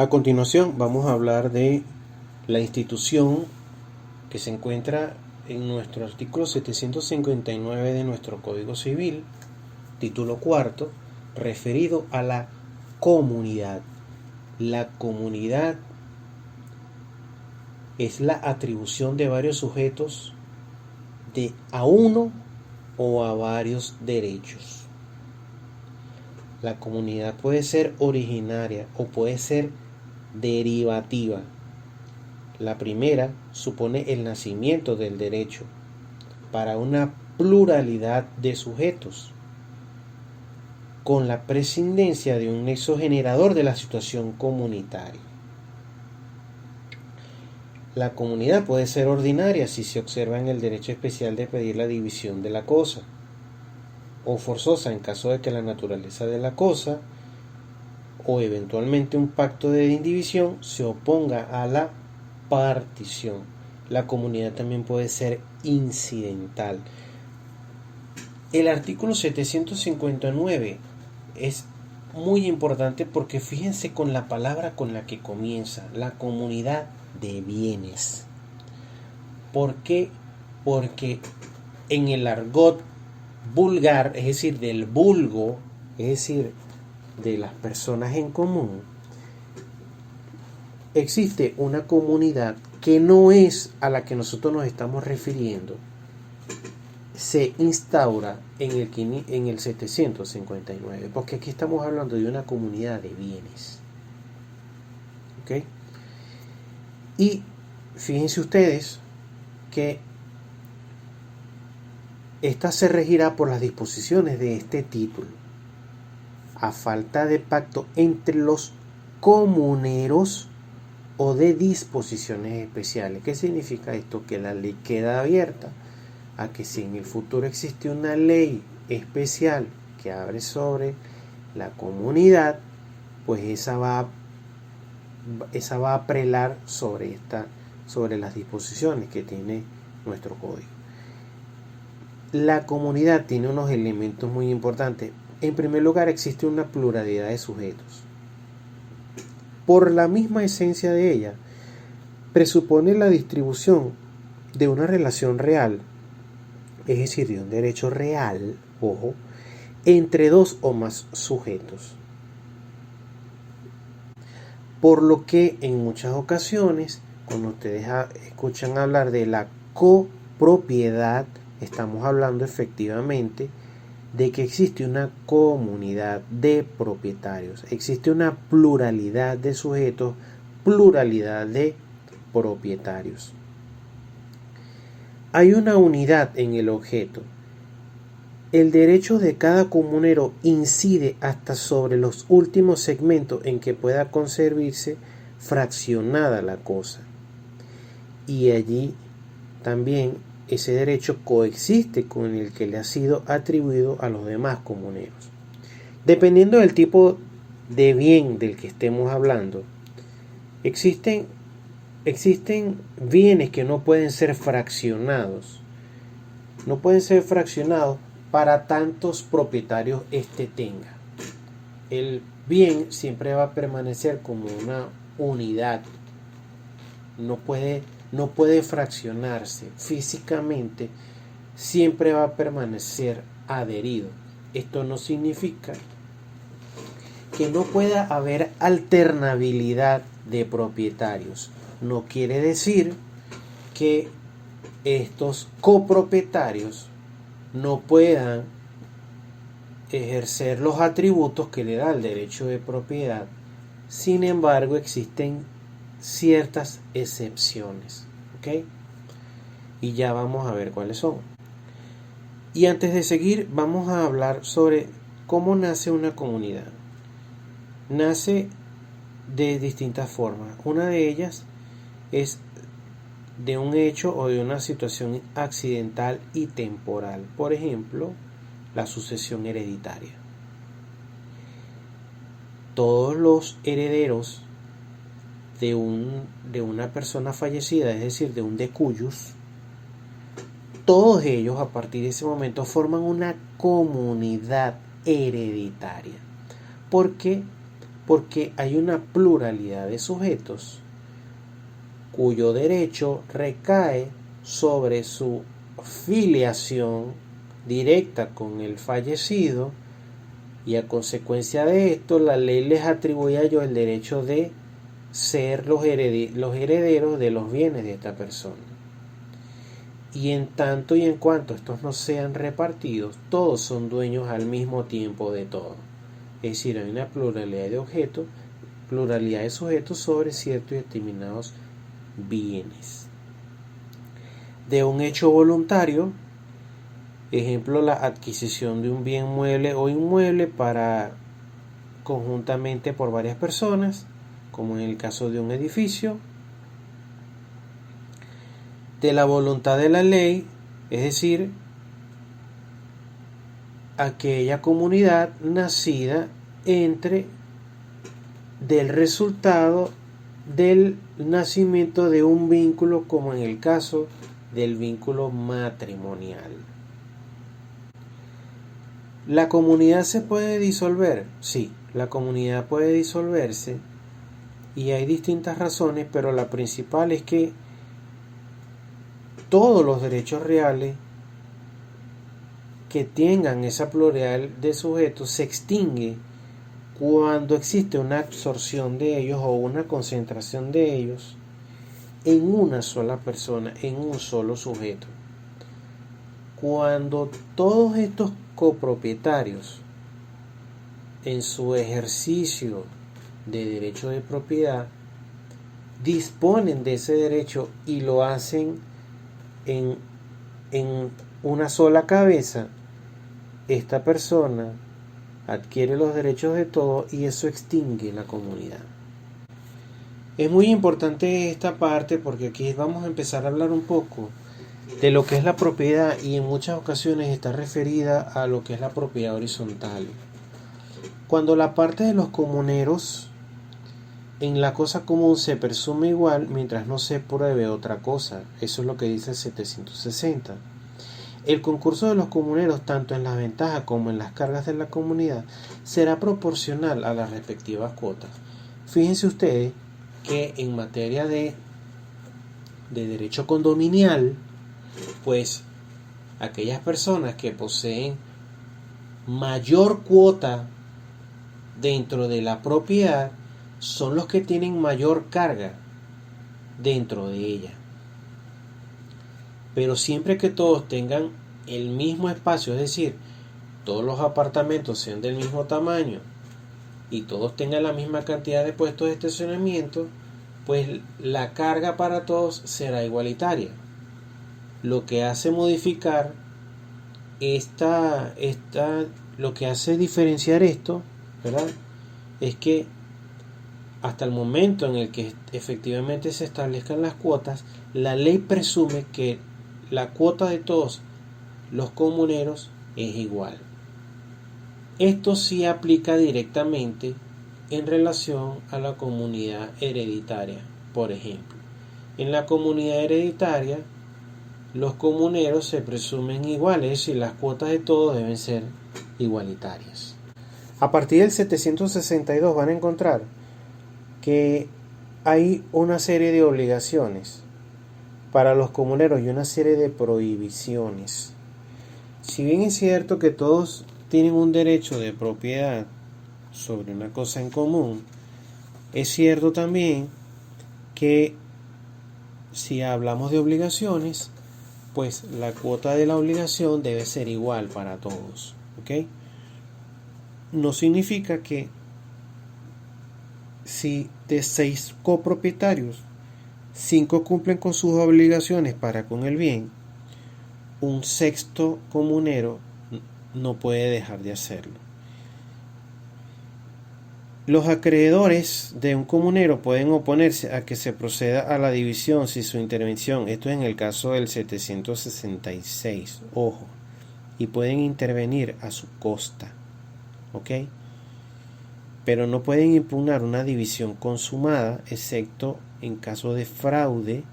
A continuación vamos a hablar de la institución que se encuentra en nuestro artículo 759 de nuestro Código Civil, título cuarto, referido a la comunidad. La comunidad es la atribución de varios sujetos a uno o a varios derechos. La comunidad puede ser originaria o puede ser derivativa. La primera supone el nacimiento del derecho para una pluralidad de sujetos, con la prescindencia de un nexo generador de la situación comunitaria. La comunidad puede ser ordinaria si se observa en el derecho especial de pedir la división de la cosa, o forzosa en caso de que la naturaleza de la cosa o eventualmente un pacto de indivisión se oponga a la partición. La comunidad también puede ser incidental. El artículo 759 es muy importante porque fíjense con la palabra con la que comienza, la comunidad de bienes. ¿Por qué? Porque en el argot vulgar, es decir, del vulgo, es decir, de las personas en común, existe una comunidad que no es a la que nosotros nos estamos refiriendo. Se instaura en el 759, porque aquí estamos hablando de una comunidad de bienes. ¿Ok? Y fíjense ustedes que esta se regirá por las disposiciones de este título. A falta de pacto entre los comuneros o de disposiciones especiales. ¿Qué significa esto? Que la ley queda abierta a que si en el futuro existe una ley especial que abre sobre la comunidad, pues esa va a prelar sobre las disposiciones que tiene nuestro código. La comunidad tiene unos elementos muy importantes. En primer lugar, existe una pluralidad de sujetos. Por la misma esencia de ella, presupone la distribución de una relación real, es decir, de un derecho real, ojo, entre dos o más sujetos. Por lo que en muchas ocasiones, cuando ustedes escuchan hablar de la copropiedad, estamos hablando efectivamente de que existe una comunidad de propietarios, existe una pluralidad de sujetos, pluralidad de propietarios. Hay una unidad en el objeto. El derecho de cada comunero incide hasta sobre los últimos segmentos en que pueda concebirse fraccionada la cosa. Y allí también ese derecho coexiste con el que le ha sido atribuido a los demás comuneros. Dependiendo del tipo de bien del que estemos hablando, existen bienes que no pueden ser fraccionados. No pueden ser fraccionados para tantos propietarios tenga. El bien siempre va a permanecer como una unidad. No puede fraccionarse físicamente, siempre va a permanecer adherido. Esto no significa que no pueda haber alternabilidad de propietarios. No quiere decir que estos copropietarios no puedan ejercer los atributos que le da el derecho de propiedad. Sin embargo, existen ciertas excepciones, ¿ok? Y ya vamos a ver cuáles son. Y antes de seguir, vamos a hablar sobre cómo nace una comunidad. Nace de distintas formas. Una de ellas es de un hecho o de una situación accidental y temporal. Por ejemplo, la sucesión hereditaria. Todos los herederos de una persona fallecida, es decir, de un decuyus, todos ellos a partir de ese momento forman una comunidad hereditaria. ¿Por qué? porque hay una pluralidad de sujetos cuyo derecho recae sobre su filiación directa con el fallecido, y a consecuencia de esto la ley les atribuye a ellos el derecho de ser los herederos de los bienes de esta persona. Y en tanto y en cuanto estos no sean repartidos, todos son dueños al mismo tiempo de todo. Es decir, hay una pluralidad de objetos, pluralidad de sujetos sobre ciertos y determinados bienes. De un hecho voluntario, ejemplo, la adquisición de un bien mueble o inmueble para conjuntamente por varias personas, como en el caso de un edificio. De la voluntad de la ley, es decir, aquella comunidad nacida del resultado del nacimiento de un vínculo, como en el caso del vínculo matrimonial. ¿La comunidad se puede disolver? Sí, la comunidad puede disolverse y hay distintas razones, pero la principal es que todos los derechos reales que tengan esa pluralidad de sujetos se extingue cuando existe una absorción de ellos o una concentración de ellos en una sola persona, en un solo sujeto. Cuando todos estos copropietarios en su ejercicio de derecho de propiedad disponen de ese derecho y lo hacen en una sola cabeza, esta persona adquiere los derechos de todos y eso extingue la comunidad. Es muy importante esta parte porque aquí vamos a empezar a hablar un poco de lo que es la propiedad y en muchas ocasiones está referida a lo que es la propiedad horizontal. Cuando la parte de los comuneros en la cosa común se presume igual mientras no se pruebe otra cosa. Eso es lo que dice el 760. El concurso de los comuneros, tanto en las ventajas como en las cargas de la comunidad, será proporcional a las respectivas cuotas. Fíjense ustedes que en materia de derecho condominial, pues aquellas personas que poseen mayor cuota dentro de la propiedad son los que tienen mayor carga dentro de ella. Pero siempre que todos tengan el mismo espacio, es decir, todos los apartamentos sean del mismo tamaño y todos tengan la misma cantidad de puestos de estacionamiento, pues la carga para todos será igualitaria. Lo que hace modificar lo que hace diferenciar esto, ¿verdad?, es que hasta el momento en el que efectivamente se establezcan las cuotas, la ley presume que la cuota de todos los comuneros es igual. Esto sí aplica directamente en relación a la comunidad hereditaria. Por ejemplo, en la comunidad hereditaria los comuneros se presumen iguales y las cuotas de todos deben ser igualitarias. A partir del 762 van a encontrar que hay una serie de obligaciones para los comuneros y una serie de prohibiciones. Si bien es cierto que todos tienen un derecho de propiedad sobre una cosa en común, es cierto también que si hablamos de obligaciones, pues la cuota de la obligación debe ser igual para todos, ¿ok? No significa que si de 6 copropietarios 5 cumplen con sus obligaciones para con el bien, un sexto comunero no puede dejar de hacerlo. Los acreedores de un comunero pueden oponerse a que se proceda a la división si su intervención, esto es en el caso del 766, ojo, y pueden intervenir a su costa, ¿ok? Pero no pueden impugnar una división consumada, excepto en caso de fraude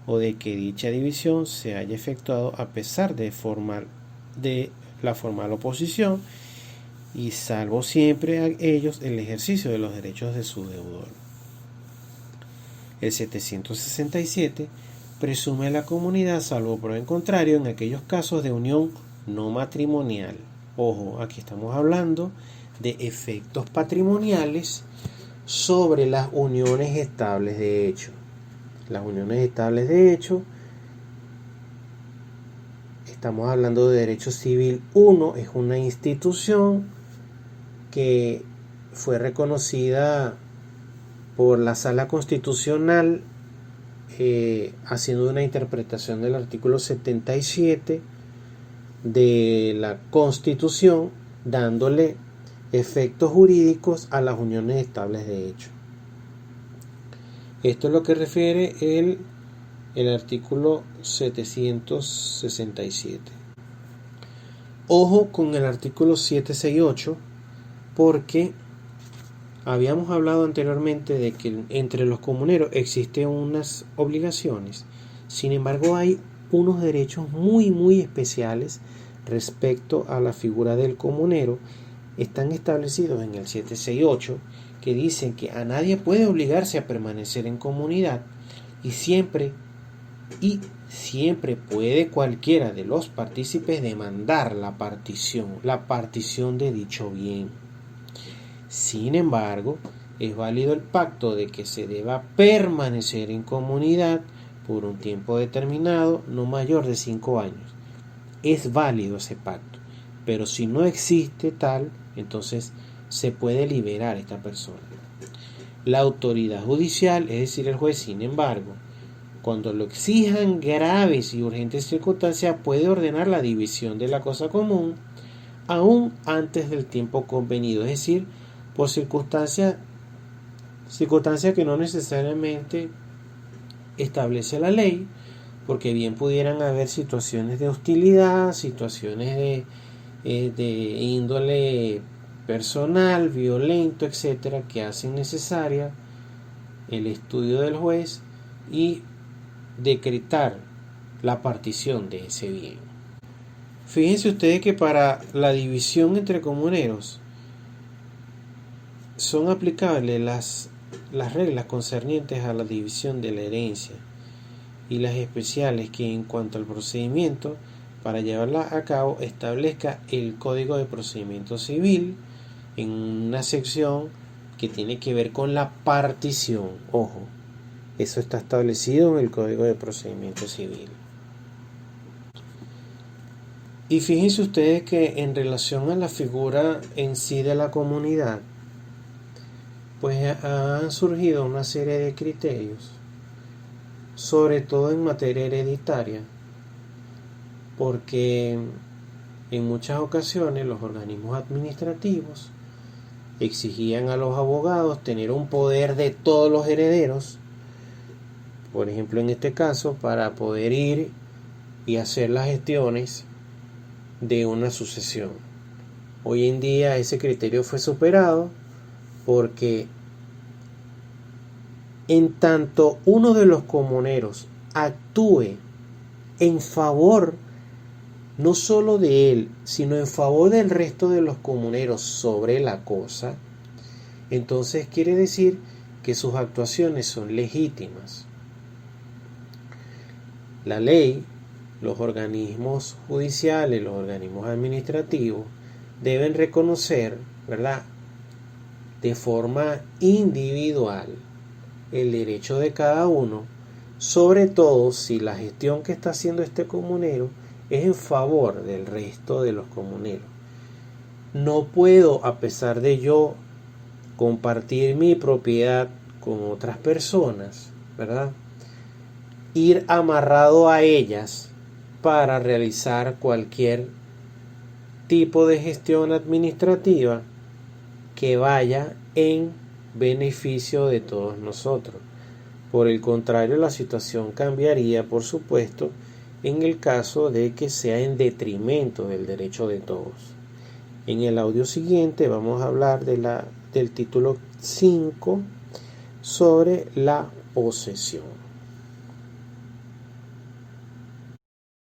o de que dicha división se haya efectuado a pesar de la formal oposición y salvo siempre a ellos el ejercicio de los derechos de su deudor. El 767 presume a la comunidad salvo prueba en contrario en aquellos casos de unión no matrimonial. Ojo, aquí estamos hablando de efectos patrimoniales sobre las uniones estables de hecho. Las uniones estables de hecho, estamos hablando de derecho civil 1, es una institución que fue reconocida por la Sala Constitucional haciendo una interpretación del artículo 77 de la Constitución, dándole efectos jurídicos a las uniones estables de hecho. Esto es lo que refiere el artículo 767. Ojo con el artículo 768, porque habíamos hablado anteriormente de que entre los comuneros existen unas obligaciones. Sin embargo, hay unos derechos muy especiales respecto a la figura del comunero. Están establecidos en el 768, que dicen que a nadie puede obligarse a permanecer en comunidad y siempre puede cualquiera de los partícipes demandar la partición de dicho bien. Sin embargo, es válido el pacto de que se deba permanecer en comunidad por un tiempo determinado, no mayor de 5 años. Es válido ese pacto, pero si no existe tal, entonces se puede liberar a esta persona. La autoridad judicial, es decir, el juez, sin embargo, cuando lo exijan graves y urgentes circunstancias, puede ordenar la división de la cosa común aún antes del tiempo convenido, es decir, por circunstancias que no necesariamente establece la ley, porque bien pudieran haber situaciones de hostilidad, situaciones de índole personal, violento, etcétera, que hacen necesaria el estudio del juez y decretar la partición de ese bien. Fíjense ustedes que para la división entre comuneros son aplicables las reglas concernientes a la división de la herencia y las especiales que en cuanto al procedimiento para llevarla a cabo establezca el Código de Procedimiento Civil en una sección que tiene que ver con la partición. Ojo, eso está establecido en el Código de Procedimiento Civil. Y fíjense ustedes que en relación a la figura en sí de la comunidad, pues han surgido una serie de criterios, sobre todo en materia hereditaria, porque en muchas ocasiones los organismos administrativos exigían a los abogados tener un poder de todos los herederos, por ejemplo en este caso, para poder ir y hacer las gestiones de una sucesión. Hoy en día ese criterio fue superado, porque en tanto uno de los comuneros actúe en favor no solo de él, sino en favor del resto de los comuneros sobre la cosa, entonces quiere decir que sus actuaciones son legítimas. La ley, los organismos judiciales, los organismos administrativos deben reconocer, ¿verdad?, de forma individual el derecho de cada uno, sobre todo si la gestión que está haciendo este comunero es en favor del resto de los comuneros. No puedo, a pesar de yo compartir mi propiedad con otras personas, ¿verdad?, ir amarrado a ellas para realizar cualquier tipo de gestión administrativa que vaya en beneficio de todos nosotros. Por el contrario, la situación cambiaría, por supuesto, en el caso de que sea en detrimento del derecho de todos. En el audio siguiente vamos a hablar del título 5 sobre la posesión.